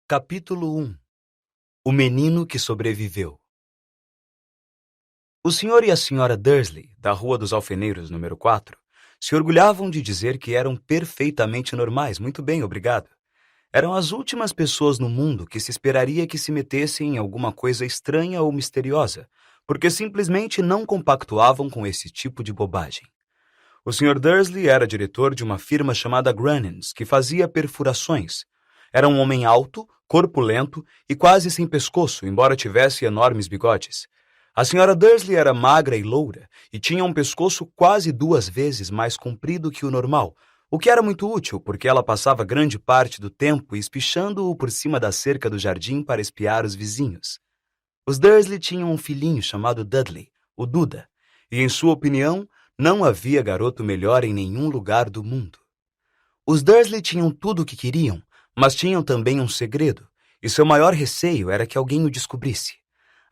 Capítulo 1. O menino que sobreviveu. O senhor e a senhora Dursley, da Rua dos Alfeneiros, número 4, se orgulhavam de dizer que eram perfeitamente normais, muito bem, obrigado. Eram as últimas pessoas no mundo que se esperaria que se metessem em alguma coisa estranha ou misteriosa, porque simplesmente não compactuavam com esse tipo de bobagem. O senhor Dursley era diretor de uma firma chamada Grunnens, que fazia perfurações. Era um homem alto, corpulento e quase sem pescoço, embora tivesse enormes bigodes. A senhora Dursley era magra e loura e tinha um pescoço quase 2 vezes mais comprido que o normal, o que era muito útil porque ela passava grande parte do tempo espichando-o por cima da cerca do jardim para espiar os vizinhos. Os Dursley tinham um filhinho chamado Dudley, o Duda, e em sua opinião, não havia garoto melhor em nenhum lugar do mundo. Os Dursley tinham tudo o que queriam, mas tinham também um segredo, e seu maior receio era que alguém o descobrisse.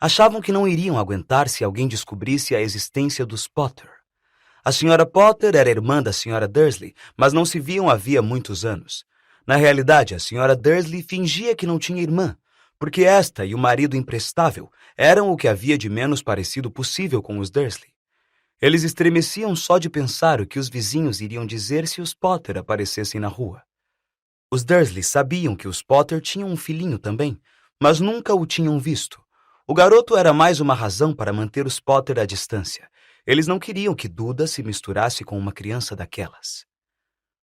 Achavam que não iriam aguentar se alguém descobrisse a existência dos Potter. A senhora Potter era irmã da senhora Dursley, mas não se viam havia muitos anos. Na realidade, a senhora Dursley fingia que não tinha irmã, porque esta e o marido imprestável eram o que havia de menos parecido possível com os Dursley. Eles estremeciam só de pensar o que os vizinhos iriam dizer se os Potter aparecessem na rua. Os Dursley sabiam que os Potter tinham um filhinho também, mas nunca o tinham visto. O garoto era mais uma razão para manter os Potter à distância. Eles não queriam que Duda se misturasse com uma criança daquelas.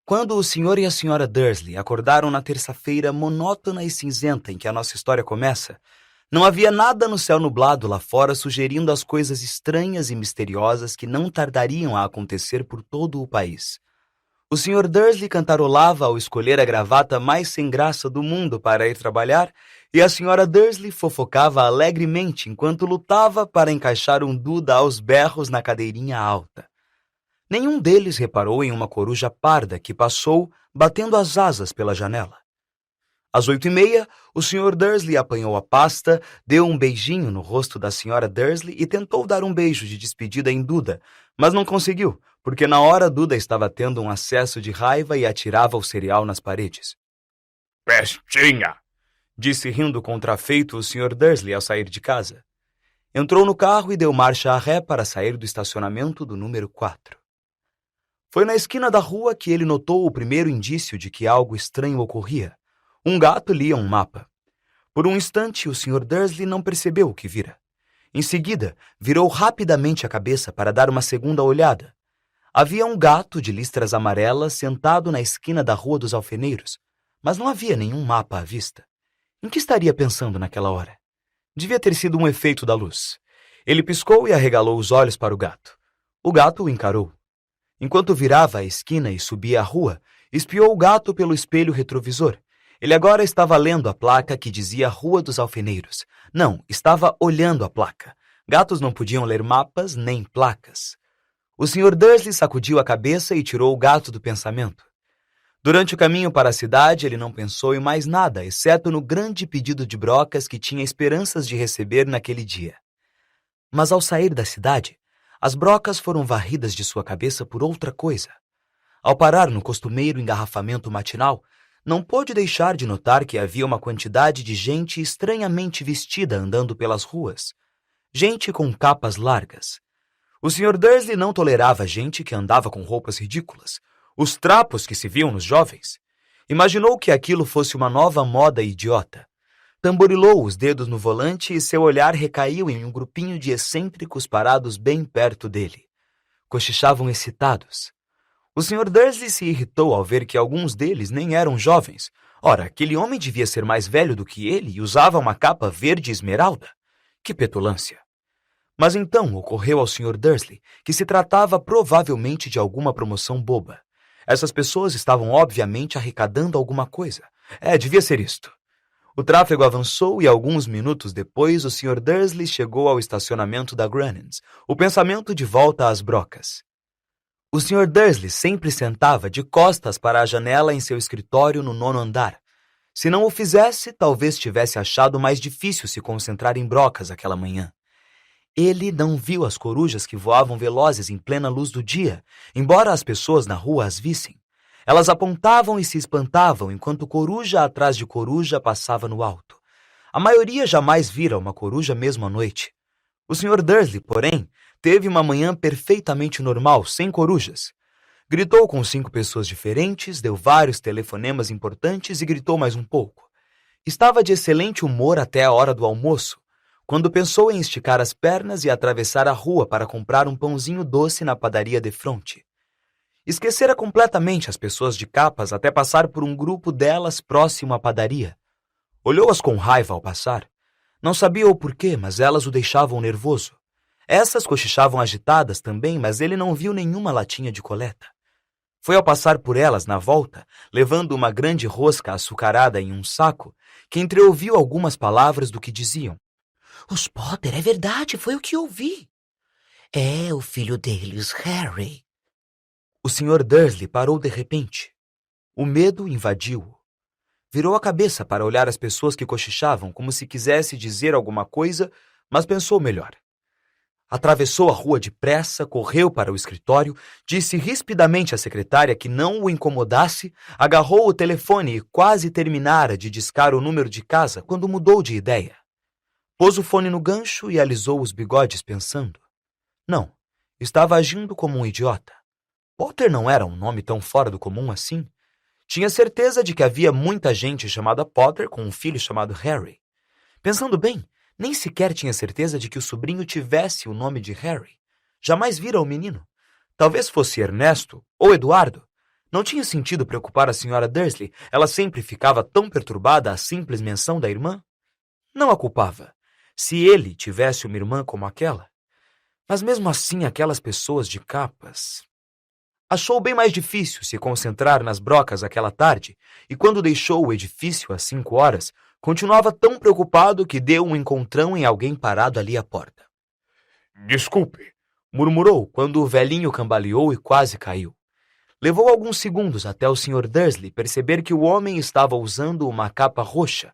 Quando o senhor e a senhora Dursley acordaram na terça-feira monótona e cinzenta em que a nossa história começa, não havia nada no céu nublado lá fora sugerindo as coisas estranhas e misteriosas que não tardariam a acontecer por todo o país. O senhor Dursley cantarolava ao escolher a gravata mais sem graça do mundo para ir trabalhar, e a senhora Dursley fofocava alegremente enquanto lutava para encaixar um Duda aos berros na cadeirinha alta. Nenhum deles reparou em uma coruja parda que passou, batendo as asas pela janela. Às 8h30, o senhor Dursley apanhou a pasta, deu um beijinho no rosto da senhora Dursley e tentou dar um beijo de despedida em Duda, mas não conseguiu, porque na hora Duda estava tendo um acesso de raiva e atirava o cereal nas paredes. Pestinha! Disse rindo contrafeito o senhor Dursley ao sair de casa. Entrou no carro e deu marcha a ré para sair do estacionamento do número 4. Foi na esquina da rua que ele notou o primeiro indício de que algo estranho ocorria. Um gato lia um mapa. Por um instante, o senhor Dursley não percebeu o que vira. Em seguida, virou rapidamente a cabeça para dar uma segunda olhada. Havia um gato de listras amarelas sentado na esquina da Rua dos Alfeneiros, mas não havia nenhum mapa à vista. Em que estaria pensando naquela hora? Devia ter sido um efeito da luz. Ele piscou e arregalou os olhos para o gato. O gato o encarou. Enquanto virava a esquina e subia a rua, espiou o gato pelo espelho retrovisor. Ele agora estava lendo a placa que dizia Rua dos Alfeneiros. Não, estava olhando a placa. Gatos não podiam ler mapas nem placas. O senhor Dursley sacudiu a cabeça e tirou o gato do pensamento. Durante o caminho para a cidade, ele não pensou em mais nada, exceto no grande pedido de brocas que tinha esperanças de receber naquele dia. Mas ao sair da cidade, as brocas foram varridas de sua cabeça por outra coisa. Ao parar no costumeiro engarrafamento matinal, não pôde deixar de notar que havia uma quantidade de gente estranhamente vestida andando pelas ruas. Gente com capas largas. O senhor Dursley não tolerava gente que andava com roupas ridículas, os trapos que se viam nos jovens. Imaginou que aquilo fosse uma nova moda idiota. Tamborilou os dedos no volante e seu olhar recaiu em um grupinho de excêntricos parados bem perto dele. Cochichavam excitados. O senhor Dursley se irritou ao ver que alguns deles nem eram jovens. Ora, aquele homem devia ser mais velho do que ele e usava uma capa verde esmeralda. Que petulância! Mas então ocorreu ao senhor Dursley que se tratava provavelmente de alguma promoção boba. Essas pessoas estavam obviamente arrecadando alguma coisa. Devia ser isto. O tráfego avançou e alguns minutos depois o senhor Dursley chegou ao estacionamento da Grunnens, o pensamento de volta às brocas. O senhor Dursley sempre sentava de costas para a janela em seu escritório no 9º andar. Se não o fizesse, talvez tivesse achado mais difícil se concentrar em brocas aquela manhã. Ele não viu as corujas que voavam velozes em plena luz do dia, embora as pessoas na rua as vissem. Elas apontavam e se espantavam enquanto coruja atrás de coruja passava no alto. A maioria jamais vira uma coruja mesmo à noite. O Sr. Dursley, porém, teve uma manhã perfeitamente normal, sem corujas. Gritou com 5 pessoas diferentes, deu vários telefonemas importantes e gritou mais um pouco. Estava de excelente humor até a hora do almoço, quando pensou em esticar as pernas e atravessar a rua para comprar um pãozinho doce na padaria de fronte. Esquecera completamente as pessoas de capas até passar por um grupo delas próximo à padaria. Olhou-as com raiva ao passar. Não sabia o porquê, mas elas o deixavam nervoso. Essas cochichavam agitadas também, mas ele não viu nenhuma latinha de coleta. Foi ao passar por elas na volta, levando uma grande rosca açucarada em um saco, que entreouviu algumas palavras do que diziam. Os Potter, é verdade, foi o que ouvi. É o filho deles, Harry. O Sr. Dursley parou de repente. O medo invadiu-o. Virou a cabeça para olhar as pessoas que cochichavam, como se quisesse dizer alguma coisa, mas pensou melhor. Atravessou a rua depressa, correu para o escritório, disse rispidamente à secretária que não o incomodasse, agarrou o telefone e quase terminara de discar o número de casa quando mudou de ideia. Pôs o fone no gancho e alisou os bigodes pensando. Não, estava agindo como um idiota. Potter não era um nome tão fora do comum assim. Tinha certeza de que havia muita gente chamada Potter com um filho chamado Harry. Pensando bem, nem sequer tinha certeza de que o sobrinho tivesse o nome de Harry. Jamais vira o menino. Talvez fosse Ernesto ou Eduardo. Não tinha sentido preocupar a Sra. Dursley. Ela sempre ficava tão perturbada à simples menção da irmã. Não a culpava. Se ele tivesse uma irmã como aquela. Mas mesmo assim, aquelas pessoas de capas... Achou bem mais difícil se concentrar nas brocas aquela tarde, e quando deixou o edifício às 5 horas, continuava tão preocupado que deu um encontrão em alguém parado ali à porta. Desculpe, Murmurou quando o velhinho cambaleou e quase caiu. Levou alguns segundos até o Sr. Dursley perceber que o homem estava usando uma capa roxa.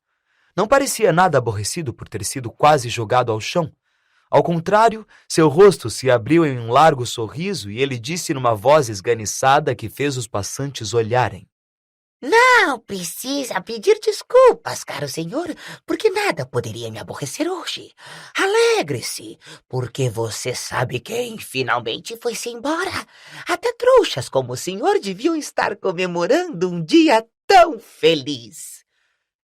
Não parecia nada aborrecido por ter sido quase jogado ao chão. Ao contrário, seu rosto se abriu em um largo sorriso e ele disse numa voz esganiçada que fez os passantes olharem. Não precisa pedir desculpas, caro senhor, porque nada poderia me aborrecer hoje. Alegre-se, porque você sabe quem finalmente foi-se embora. Até trouxas como o senhor deviam estar comemorando um dia tão feliz.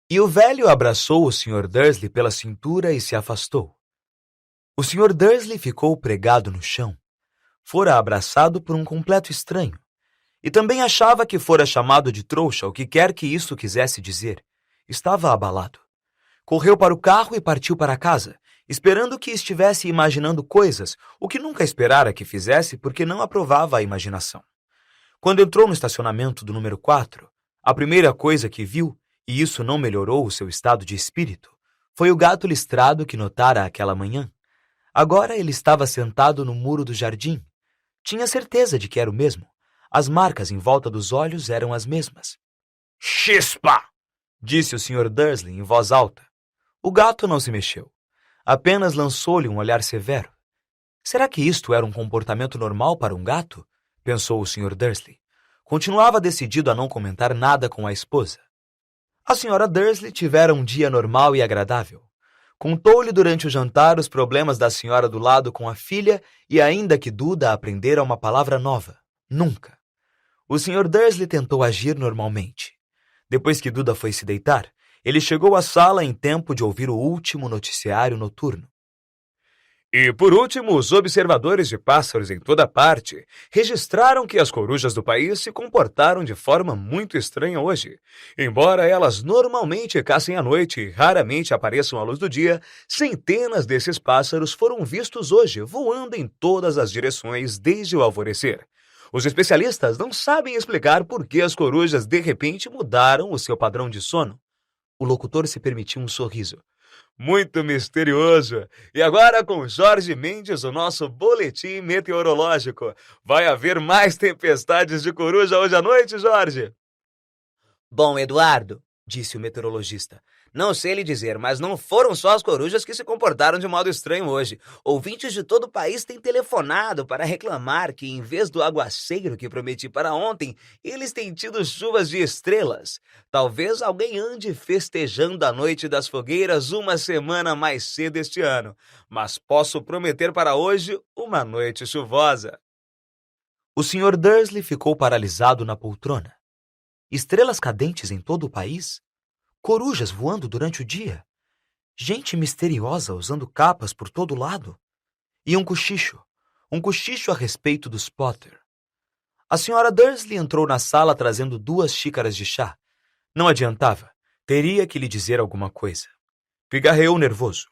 E o velho abraçou o Sr. Dursley pela cintura e se afastou. O Sr. Dursley ficou pregado no chão. Fora abraçado por um completo estranho. E também achava que fora chamado de trouxa, o que quer que isso quisesse dizer. Estava abalado. Correu para o carro e partiu para casa, esperando que estivesse imaginando coisas, o que nunca esperara que fizesse porque não aprovava a imaginação. Quando entrou no estacionamento do número 4, a primeira coisa que viu, e isso não melhorou o seu estado de espírito, foi o gato listrado que notara aquela manhã. Agora ele estava sentado no muro do jardim. Tinha certeza de que era o mesmo. As marcas em volta dos olhos eram as mesmas. chispa! Disse o Sr. Dursley em voz alta. O gato não se mexeu. Apenas lançou-lhe um olhar severo. Será que isto era um comportamento normal para um gato? Pensou o Sr. Dursley. Continuava decidido a não comentar nada com a esposa. A Sra. Dursley tivera um dia normal e agradável. Contou-lhe durante o jantar os problemas da senhora do lado com a filha e ainda que Duda aprendera uma palavra nova. Nunca. O Sr. Dursley tentou agir normalmente. Depois que Duda foi se deitar, ele chegou à sala em tempo de ouvir o último noticiário noturno. E, por último, os observadores de pássaros em toda parte registraram que as corujas do país se comportaram de forma muito estranha hoje. Embora elas normalmente caçem à noite e raramente apareçam à luz do dia, centenas desses pássaros foram vistos hoje voando em todas as direções desde o alvorecer. Os especialistas não sabem explicar por que as corujas de repente mudaram o seu padrão de sono. O locutor se permitiu um sorriso. Muito misterioso. E agora com Jorge Mendes, o nosso boletim meteorológico. Vai haver mais tempestades de coruja hoje à noite, Jorge? Bom, Eduardo, disse o meteorologista, Não sei lhe dizer, mas não foram só as corujas que se comportaram de modo estranho hoje. Ouvintes de todo o país têm telefonado para reclamar que, em vez do aguaceiro que prometi para ontem, eles têm tido chuvas de estrelas. Talvez alguém ande festejando a noite das fogueiras uma semana mais cedo este ano, mas posso prometer para hoje uma noite chuvosa. O Sr. Dursley ficou paralisado na poltrona. Estrelas cadentes em todo o país? Corujas voando durante o dia? Gente misteriosa usando capas por todo lado? E um cochicho a respeito dos Potter. A Sra. Dursley entrou na sala trazendo 2 xícaras de chá. Não adiantava, teria que lhe dizer alguma coisa. Pigarreou nervoso.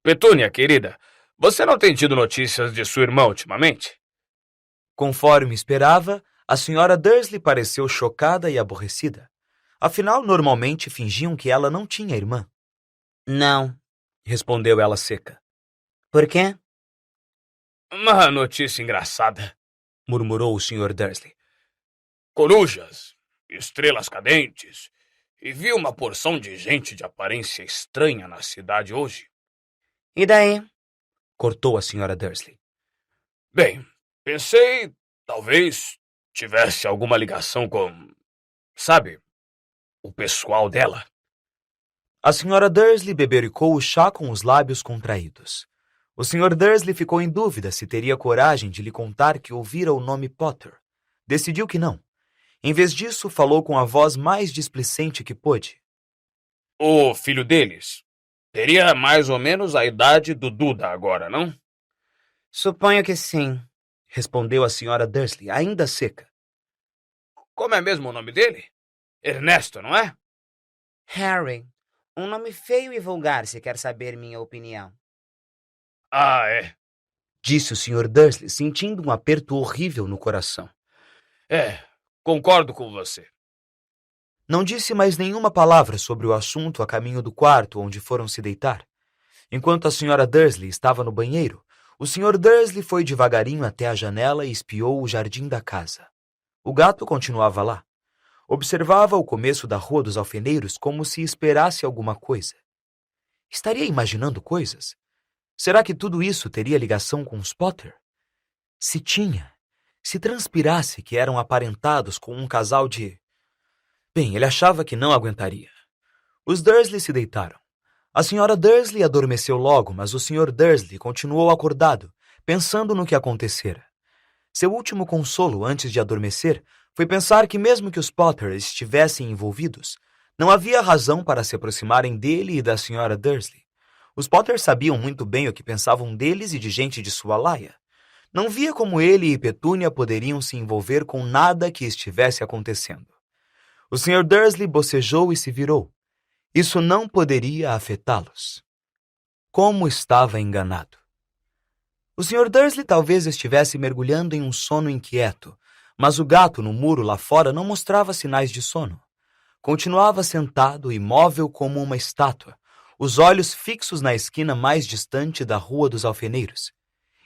Petúnia, querida, você não tem tido notícias de sua irmã ultimamente? Conforme esperava, a Sra. Dursley pareceu chocada e aborrecida. Afinal, normalmente fingiam que ela não tinha irmã. Não. Respondeu ela seca. Por quê? Uma notícia engraçada, Murmurou o Sr. Dursley. Corujas, estrelas cadentes, e vi uma porção de gente de aparência estranha na cidade hoje. E daí? Cortou a Sra. Dursley. Bem, pensei, talvez tivesse alguma ligação com, sabe, o pessoal dela. A Sra. Dursley bebericou o chá com os lábios contraídos. O Sr. Dursley ficou em dúvida se teria coragem de lhe contar que ouvira o nome Potter. Decidiu que não. Em vez disso, falou com a voz mais displicente que pôde. O filho deles teria mais ou menos a idade do Duda agora, não? Suponho que sim. Respondeu a Sra. Dursley, ainda seca. Como é mesmo o nome dele? Ernesto, não é? Harry. Um nome feio e vulgar, se quer saber minha opinião. Ah, é. Disse o Sr. Dursley, sentindo um aperto horrível no coração. Concordo com você. Não disse mais nenhuma palavra sobre o assunto a caminho do quarto onde foram se deitar. Enquanto a Sra. Dursley estava no banheiro, o Sr. Dursley foi devagarinho até a janela e espiou o jardim da casa. O gato continuava lá. Observava o começo da Rua dos Alfeneiros como se esperasse alguma coisa. Estaria imaginando coisas? Será que tudo isso teria ligação com os Potter? Se tinha, se transpirasse que eram aparentados com um casal de... Bem, ele achava que não aguentaria. Os Dursley se deitaram. A Sra. Dursley adormeceu logo, mas o Sr. Dursley continuou acordado, pensando no que acontecera. Seu último consolo antes de adormecer foi pensar que mesmo que os Potter estivessem envolvidos, não havia razão para se aproximarem dele e da Sra. Dursley. Os Potter sabiam muito bem o que pensavam deles e de gente de sua laia. Não via como ele e Petúnia poderiam se envolver com nada que estivesse acontecendo. O Sr. Dursley bocejou e se virou. Isso não poderia afetá-los. Como estava enganado. O Sr. Dursley talvez estivesse mergulhando em um sono inquieto, mas o gato no muro lá fora não mostrava sinais de sono. Continuava sentado, imóvel como uma estátua, os olhos fixos na esquina mais distante da Rua dos Alfeneiros.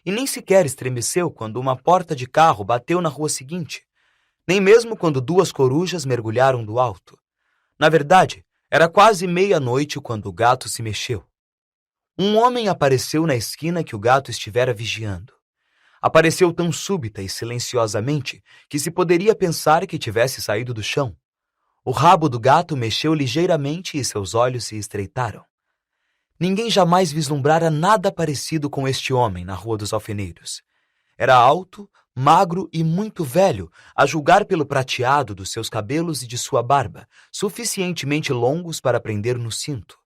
E nem sequer estremeceu quando uma porta de carro bateu na rua seguinte, nem mesmo quando 2 corujas mergulharam do alto. Na verdade, era quase meia-noite quando o gato se mexeu. Um homem apareceu na esquina que o gato estivera vigiando. Apareceu tão súbita e silenciosamente que se poderia pensar que tivesse saído do chão. O rabo do gato mexeu ligeiramente e seus olhos se estreitaram. Ninguém jamais vislumbrara nada parecido com este homem na Rua dos Alfeneiros. Era alto, magro e muito velho, a julgar pelo prateado dos seus cabelos e de sua barba, suficientemente longos para prender no cinto.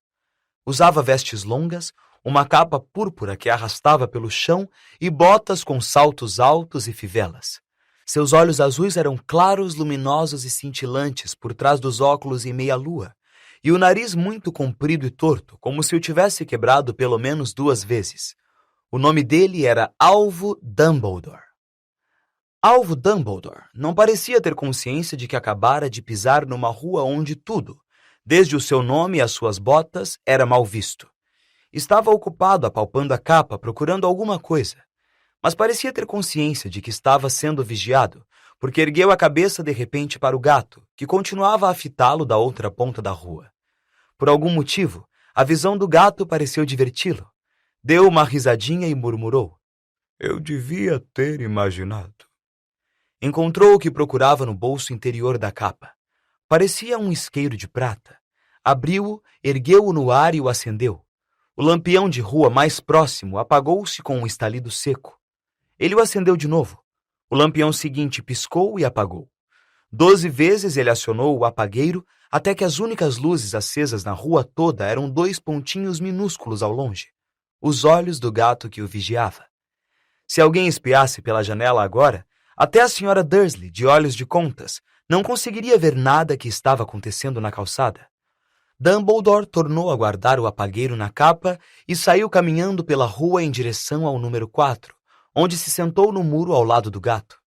Usava vestes longas, uma capa púrpura que arrastava pelo chão e botas com saltos altos e fivelas. Seus olhos azuis eram claros, luminosos e cintilantes por trás dos óculos em meia-lua, e o nariz muito comprido e torto, como se o tivesse quebrado pelo menos 2 vezes. O nome dele era Alvo Dumbledore. Alvo Dumbledore não parecia ter consciência de que acabara de pisar numa rua onde tudo, desde o seu nome às suas botas, era mal visto. Estava ocupado apalpando a capa, procurando alguma coisa, mas parecia ter consciência de que estava sendo vigiado, porque ergueu a cabeça de repente para o gato, que continuava a fitá-lo da outra ponta da rua. Por algum motivo, a visão do gato pareceu diverti-lo. Deu uma risadinha e murmurou: Eu devia ter imaginado. Encontrou o que procurava no bolso interior da capa. Parecia um isqueiro de prata. Abriu-o, ergueu-o no ar e o acendeu. O lampião de rua mais próximo apagou-se com um estalido seco. Ele o acendeu de novo. O lampião seguinte piscou e apagou. 12 vezes ele acionou o apagueiro até que as únicas luzes acesas na rua toda eram 2 pontinhos minúsculos ao longe, os olhos do gato que o vigiava. Se alguém espiasse pela janela agora, até a senhora Dursley, de olhos de contas, não conseguiria ver nada que estava acontecendo na calçada. Dumbledore tornou a guardar o apagueiro na capa e saiu caminhando pela rua em direção ao número 4, onde se sentou no muro ao lado do gato.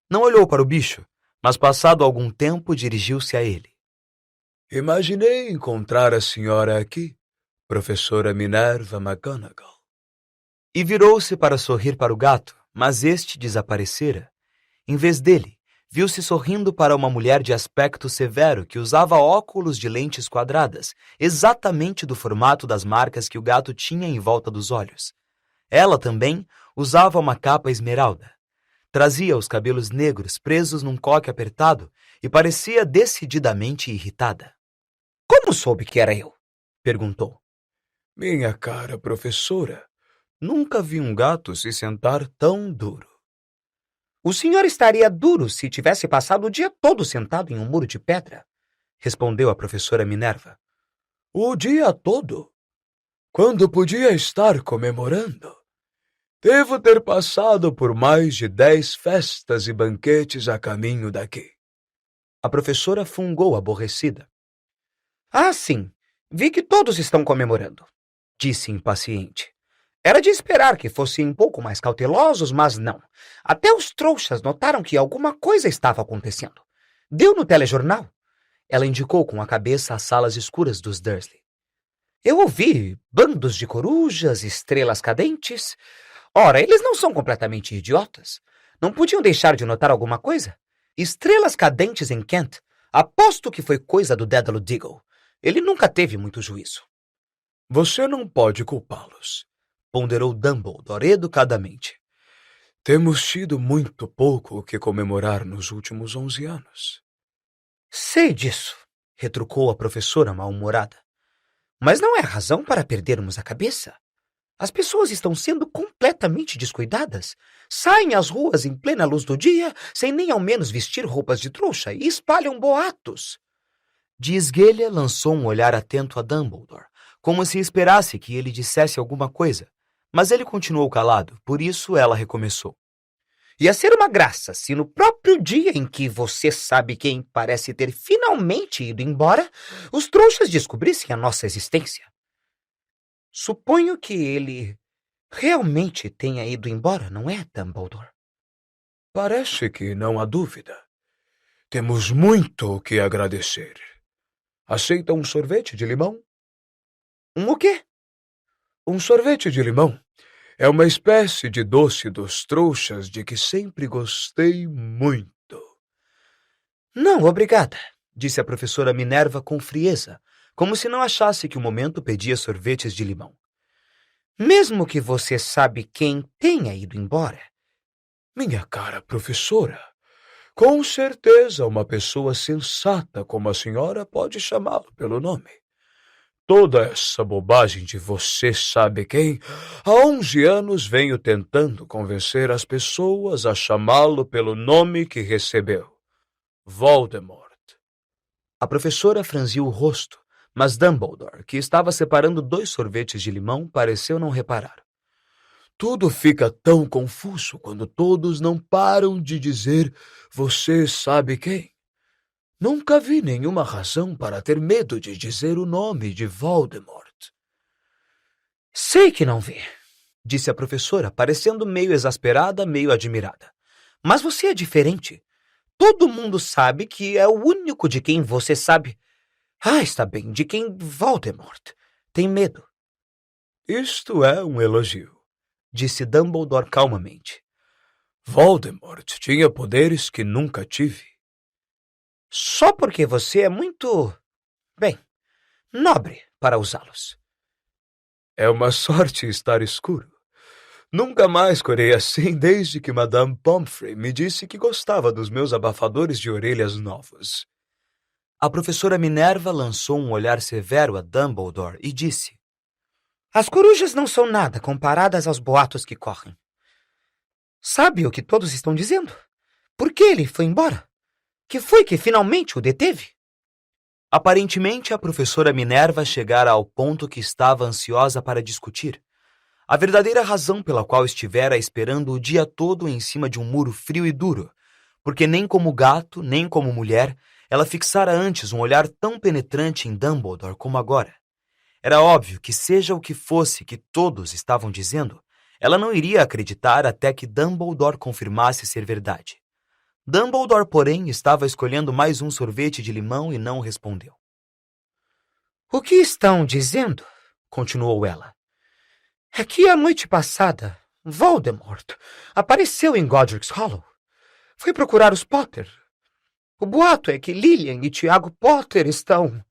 Não olhou para o bicho, mas passado algum tempo dirigiu-se a ele. Imaginei encontrar a senhora aqui, professora Minerva McGonagall. E virou-se para sorrir para o gato, mas este desaparecera. Em vez dele, viu-se sorrindo para uma mulher de aspecto severo que usava óculos de lentes quadradas, exatamente do formato das marcas que o gato tinha em volta dos olhos. Ela também usava uma capa esmeralda. Trazia os cabelos negros presos num coque apertado e parecia decididamente irritada. — Como soube que era eu? Perguntou. — Minha cara professora, nunca vi um gato se sentar tão duro. — O senhor estaria duro se tivesse passado o dia todo sentado em um muro de pedra, respondeu a professora Minerva. — O dia todo? Quando podia estar comemorando? Devo ter passado por mais de 10 festas e banquetes a caminho daqui. A professora fungou aborrecida. — Ah, sim, vi que todos estão comemorando, disse impaciente. Era de esperar que fossem um pouco mais cautelosos, mas não. Até os trouxas notaram que alguma coisa estava acontecendo. Deu no telejornal. Ela indicou com a cabeça as salas escuras dos Dursley. Eu ouvi bandos de corujas, estrelas cadentes. Ora, eles não são completamente idiotas. Não podiam deixar de notar alguma coisa? Estrelas cadentes em Kent. Aposto que foi coisa do Dédalo Diggle. Ele nunca teve muito juízo. Você não pode culpá-los, ponderou Dumbledore educadamente. Temos tido muito pouco o que comemorar nos últimos 11 anos. Sei disso, retrucou a professora mal-humorada. Mas não é razão para perdermos a cabeça. As pessoas estão sendo completamente descuidadas. Saem às ruas em plena luz do dia, sem nem ao menos vestir roupas de trouxa, e espalham boatos. De esguelha lançou um olhar atento a Dumbledore, como se esperasse que ele dissesse alguma coisa. Mas ele continuou calado, por isso ela recomeçou. Ia ser uma graça se no próprio dia em que você sabe quem parece ter finalmente ido embora, os trouxas descobrissem a nossa existência. Suponho que ele realmente tenha ido embora, não é, Dumbledore? Parece que não há dúvida. Temos muito o que agradecer. Aceita um sorvete de limão? Um o quê? Um sorvete de limão. É uma espécie de doce dos trouxas de que sempre gostei muito. Não, obrigada, disse a professora Minerva com frieza, como se não achasse que o momento pedia sorvetes de limão. Mesmo que você sabe quem tenha ido embora. Minha cara professora, com certeza uma pessoa sensata como a senhora pode chamá-lo pelo nome. Toda essa bobagem de você sabe quem, há 11 anos venho tentando convencer as pessoas a chamá-lo pelo nome que recebeu. Voldemort. A professora franziu o rosto, mas Dumbledore, que estava separando 2 sorvetes de limão, pareceu não reparar. Tudo fica tão confuso quando todos não param de dizer você sabe quem. Nunca vi nenhuma razão para ter medo de dizer o nome de Voldemort. Sei que não vê, disse a professora, parecendo meio exasperada, meio admirada. Mas você é diferente. Todo mundo sabe que é o único de quem você sabe. Ah, está bem, de quem Voldemort tem medo. Isto é um elogio, disse Dumbledore calmamente. Voldemort tinha poderes que nunca tive. Só porque você é muito... Bem, nobre para usá-los. É uma sorte estar escuro. Nunca mais corei assim desde que Madame Pomfrey me disse que gostava dos meus abafadores de orelhas novos. A professora Minerva lançou um olhar severo a Dumbledore e disse: As corujas não são nada comparadas aos boatos que correm. Sabe o que todos estão dizendo? Por que ele foi embora? Que foi que finalmente o deteve? Aparentemente, a professora Minerva chegara ao ponto que estava ansiosa para discutir. A verdadeira razão pela qual estivera esperando o dia todo em cima de um muro frio e duro, porque nem como gato, nem como mulher, ela fixara antes um olhar tão penetrante em Dumbledore como agora. Era óbvio que, seja o que fosse que todos estavam dizendo, ela não iria acreditar até que Dumbledore confirmasse ser verdade. Dumbledore, porém, estava escolhendo mais um sorvete de limão e não respondeu. O que estão dizendo? Continuou ela. É que a noite passada, Voldemort apareceu em Godric's Hollow. Foi procurar os Potter. O boato é que Lilian e Tiago Potter estão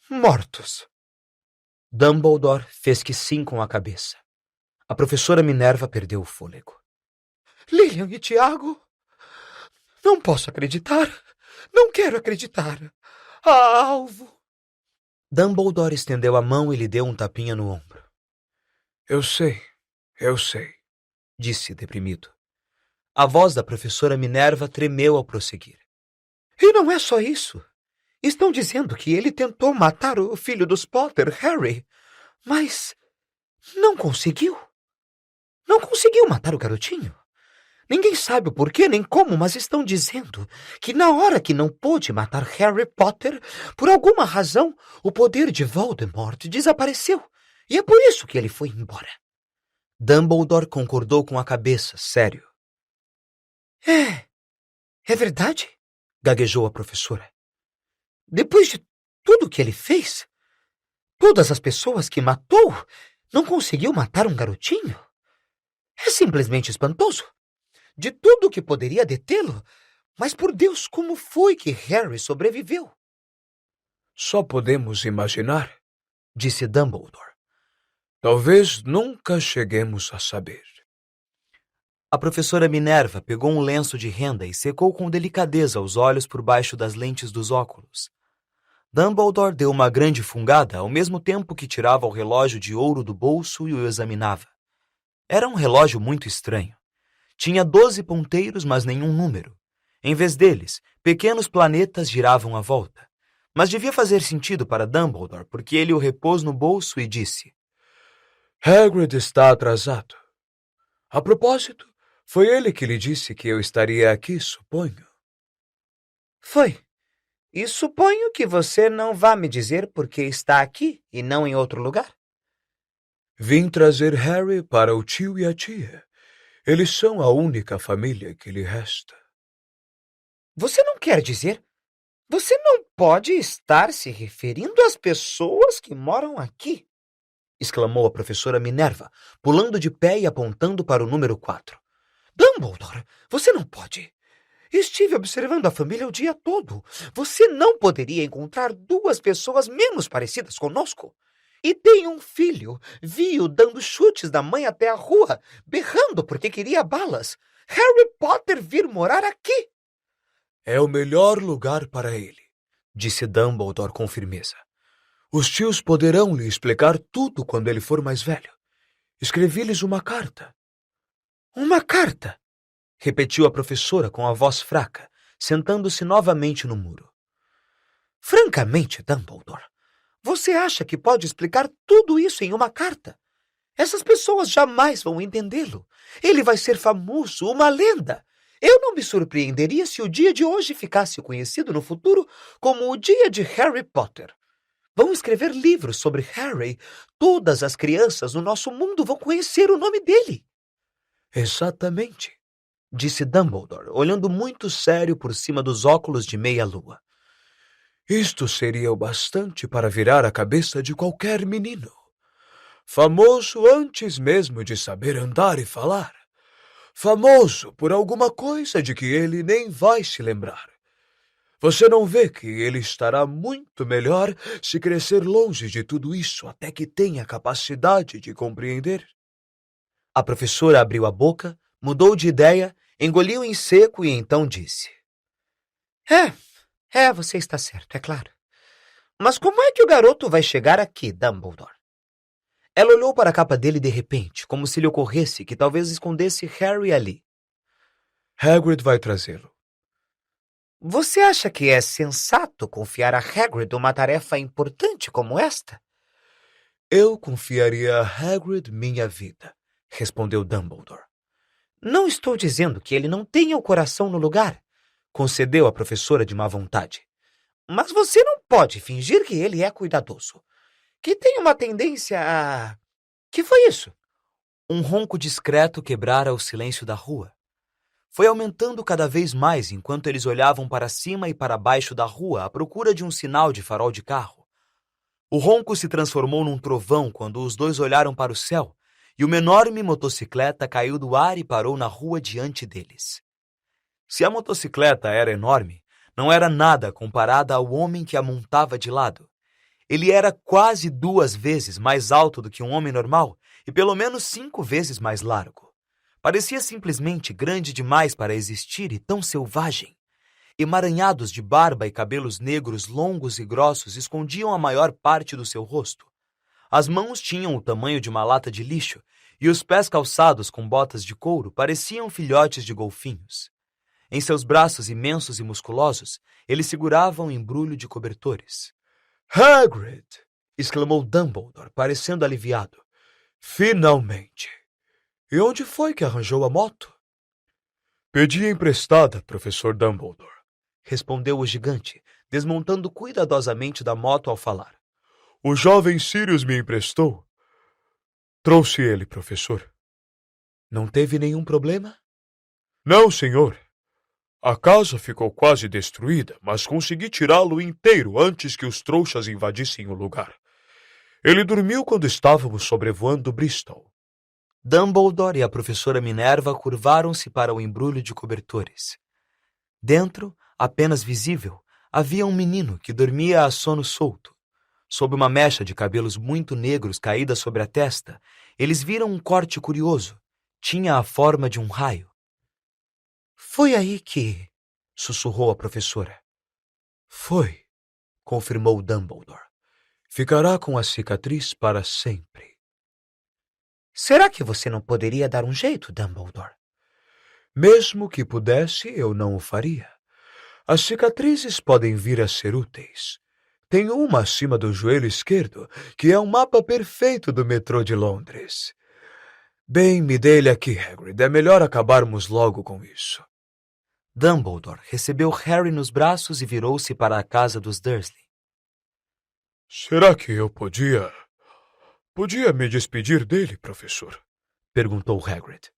mortos. Dumbledore fez que sim com a cabeça. A professora Minerva perdeu o fôlego. Lilian e Tiago? Não posso acreditar. Não quero acreditar. Alvo. Dumbledore estendeu a mão e lhe deu um tapinha no ombro. Eu sei, disse deprimido. A voz da professora Minerva tremeu ao prosseguir. E não é só isso. Estão dizendo que ele tentou matar o filho dos Potter, Harry, mas não conseguiu. Não conseguiu matar o garotinho. Ninguém sabe o porquê nem como, mas estão dizendo que na hora que não pôde matar Harry Potter, por alguma razão, o poder de Voldemort desapareceu. E é por isso que ele foi embora. Dumbledore concordou com a cabeça, sério. É verdade? Gaguejou a professora. Depois de tudo que ele fez, todas as pessoas que matou, não conseguiu matar um garotinho? É simplesmente espantoso. De tudo que poderia detê-lo, mas por Deus, como foi que Harry sobreviveu? Só podemos imaginar, disse Dumbledore. Talvez nunca cheguemos a saber. A professora Minerva pegou um lenço de renda e secou com delicadeza os olhos por baixo das lentes dos óculos. Dumbledore deu uma grande fungada ao mesmo tempo que tirava o relógio de ouro do bolso e o examinava. Era um relógio muito estranho. Tinha 12 ponteiros, mas nenhum número. Em vez deles, pequenos planetas giravam à volta. Mas devia fazer sentido para Dumbledore, porque ele o repôs no bolso e disse: Hagrid está atrasado. A propósito, foi ele que lhe disse que eu estaria aqui, suponho. Foi. E suponho que você não vá me dizer por que está aqui e não em outro lugar. Vim trazer Harry para o tio e a tia. Eles são a única família que lhe resta. Você não quer dizer? Você não pode estar se referindo às pessoas que moram aqui, exclamou a professora Minerva, pulando de pé e apontando para o número 4. Dumbledore, você não pode. Estive observando a família o dia todo. Você não poderia encontrar duas pessoas menos parecidas conosco. E tem um filho. Vi-o dando chutes da mãe até a rua, berrando porque queria balas. Harry Potter vir morar aqui. É o melhor lugar para ele, disse Dumbledore com firmeza. Os tios poderão lhe explicar tudo quando ele for mais velho. Escrevi-lhes uma carta. Uma carta? Repetiu a professora com a voz fraca, sentando-se novamente no muro. Francamente, Dumbledore, você acha que pode explicar tudo isso em uma carta? Essas pessoas jamais vão entendê-lo. Ele vai ser famoso, uma lenda. Eu não me surpreenderia se o dia de hoje ficasse conhecido no futuro como o dia de Harry Potter. Vão escrever livros sobre Harry. Todas as crianças no nosso mundo vão conhecer o nome dele. Exatamente, disse Dumbledore, olhando muito sério por cima dos óculos de meia-lua. Isto seria o bastante para virar a cabeça de qualquer menino. Famoso antes mesmo de saber andar e falar. Famoso por alguma coisa de que ele nem vai se lembrar. Você não vê que ele estará muito melhor se crescer longe de tudo isso até que tenha capacidade de compreender? A professora abriu a boca, mudou de ideia, engoliu em seco e então disse: Você está certo, é claro. Mas como é que o garoto vai chegar aqui, Dumbledore? Ela olhou para a capa dele de repente, como se lhe ocorresse que talvez escondesse Harry ali. Hagrid vai trazê-lo. Você acha que é sensato confiar a Hagrid uma tarefa importante como esta? Eu confiaria a Hagrid minha vida, respondeu Dumbledore. Não estou dizendo que ele não tenha o coração no lugar, concedeu a professora de má vontade. Mas você não pode fingir que ele é cuidadoso, que tem uma tendência a... Que foi isso? Um ronco discreto quebrara o silêncio da rua. Foi aumentando cada vez mais enquanto eles olhavam para cima e para baixo da rua à procura de um sinal de farol de carro. O ronco se transformou num trovão quando os dois olharam para o céu e uma enorme motocicleta caiu do ar e parou na rua diante deles. Se a motocicleta era enorme, não era nada comparada ao homem que a montava de lado. Ele era quase 2 vezes mais alto do que um homem normal e pelo menos 5 vezes mais largo. Parecia simplesmente grande demais para existir e tão selvagem. Emaranhados de barba e cabelos negros longos e grossos escondiam a maior parte do seu rosto. As mãos tinham o tamanho de uma lata de lixo e os pés calçados com botas de couro pareciam filhotes de golfinhos. Em seus braços imensos e musculosos, ele segurava um embrulho de cobertores. Hagrid! Exclamou Dumbledore, parecendo aliviado. Finalmente! E onde foi que arranjou a moto? Pedi emprestada, professor Dumbledore, respondeu o gigante, desmontando cuidadosamente da moto ao falar. O jovem Sirius me emprestou. Trouxe ele, professor. Não teve nenhum problema? Não, senhor. A casa ficou quase destruída, mas consegui tirá-lo inteiro antes que os trouxas invadissem o lugar. Ele dormiu quando estávamos sobrevoando Bristol. Dumbledore e a professora Minerva curvaram-se para o embrulho de cobertores. Dentro, apenas visível, havia um menino que dormia a sono solto. Sob uma mecha de cabelos muito negros caída sobre a testa, eles viram um corte curioso. Tinha a forma de um raio. Foi aí que... sussurrou a professora. Foi, confirmou Dumbledore. Ficará com a cicatriz para sempre. Será que você não poderia dar um jeito, Dumbledore? Mesmo que pudesse, eu não o faria. As cicatrizes podem vir a ser úteis. Tenho uma acima do joelho esquerdo, que é um mapa perfeito do metrô de Londres. Bem, me dê-lhe aqui, Hagrid. É melhor acabarmos logo com isso. Dumbledore recebeu Harry nos braços e virou-se para a casa dos Dursley. Será que eu podia me despedir dele, professor? Perguntou Hagrid.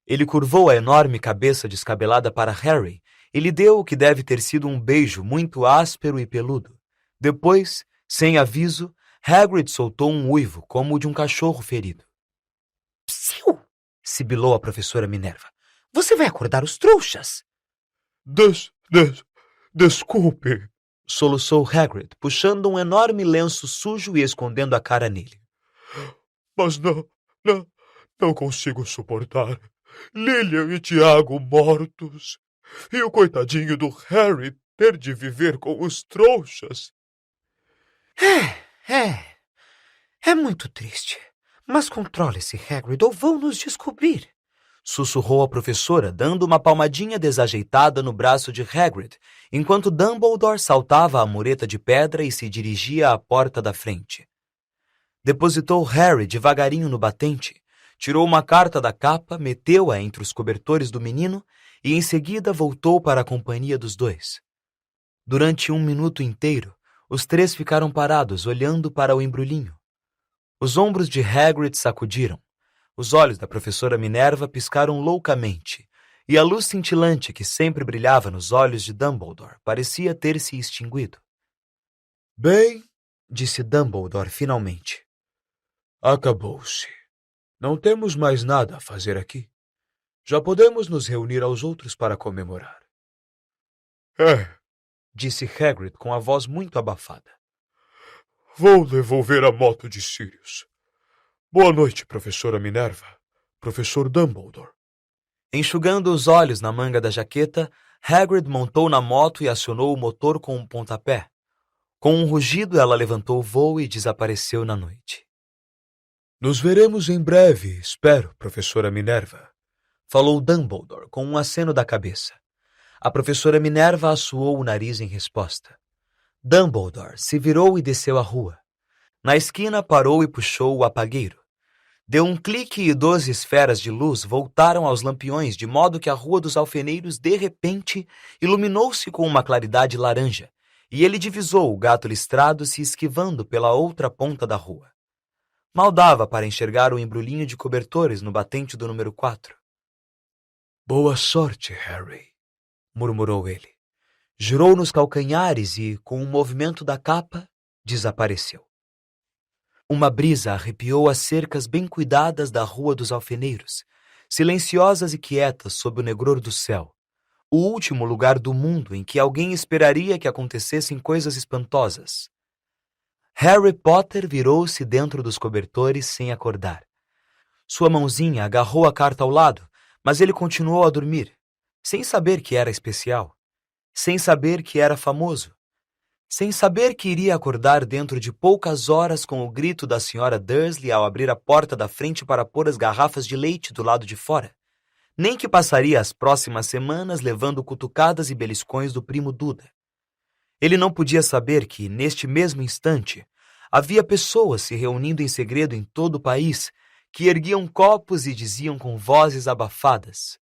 Ele curvou a enorme cabeça descabelada para Harry e lhe deu o que deve ter sido um beijo muito áspero e peludo. Depois, sem aviso, Hagrid soltou um uivo como o de um cachorro ferido. Psiu! Sibilou a professora Minerva. Você vai acordar os trouxas. Desculpe, soluçou Hagrid, puxando um enorme lenço sujo e escondendo a cara nele. Mas não consigo suportar. Lilian e Tiago mortos. E o coitadinho do Harry ter de viver com os trouxas. É muito triste. Mas controle-se, Hagrid, ou vão nos descobrir. Sussurrou a professora, dando uma palmadinha desajeitada no braço de Hagrid, enquanto Dumbledore saltava a mureta de pedra e se dirigia à porta da frente. Depositou Harry devagarinho no batente, tirou uma carta da capa, meteu-a entre os cobertores do menino e em seguida voltou para a companhia dos dois. Durante 1 minuto inteiro, os 3 ficaram parados, olhando para o embrulhinho. Os ombros de Hagrid sacudiram. Os olhos da professora Minerva piscaram loucamente, e a luz cintilante que sempre brilhava nos olhos de Dumbledore parecia ter se extinguido. Bem, disse Dumbledore finalmente. Acabou-se. Não temos mais nada a fazer aqui. Já podemos nos reunir aos outros para comemorar. disse Hagrid com a voz muito abafada. Vou devolver a moto de Sirius. Boa noite, professora Minerva. Professor Dumbledore. Enxugando os olhos na manga da jaqueta, Hagrid montou na moto e acionou o motor com um pontapé. Com um rugido, ela levantou o voo e desapareceu na noite. Nos veremos em breve, espero, professora Minerva, falou Dumbledore com um aceno da cabeça. A professora Minerva assoou o nariz em resposta. Dumbledore se virou e desceu a rua. Na esquina, parou e puxou o apagueiro. Deu um clique e 12 esferas de luz voltaram aos lampiões, de modo que a Rua dos Alfeneiros, de repente, iluminou-se com uma claridade laranja, e ele divisou o gato listrado se esquivando pela outra ponta da rua. Mal dava para enxergar o embrulhinho de cobertores no batente do número 4. Boa sorte, Harry, murmurou ele. Girou nos calcanhares e, com um movimento da capa, desapareceu. Uma brisa arrepiou as cercas bem cuidadas da Rua dos Alfeneiros, silenciosas e quietas sob o negror do céu, o último lugar do mundo em que alguém esperaria que acontecessem coisas espantosas. Harry Potter virou-se dentro dos cobertores sem acordar. Sua mãozinha agarrou a carta ao lado, mas ele continuou a dormir, sem saber que era especial, sem saber que era famoso, sem saber que iria acordar dentro de poucas horas com o grito da senhora Dursley ao abrir a porta da frente para pôr as garrafas de leite do lado de fora, nem que passaria as próximas semanas levando cutucadas e beliscões do primo Duda. Ele não podia saber que, neste mesmo instante, havia pessoas se reunindo em segredo em todo o país que erguiam copos e diziam com vozes abafadas: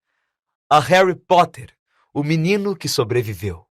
A Harry Potter, o menino que sobreviveu.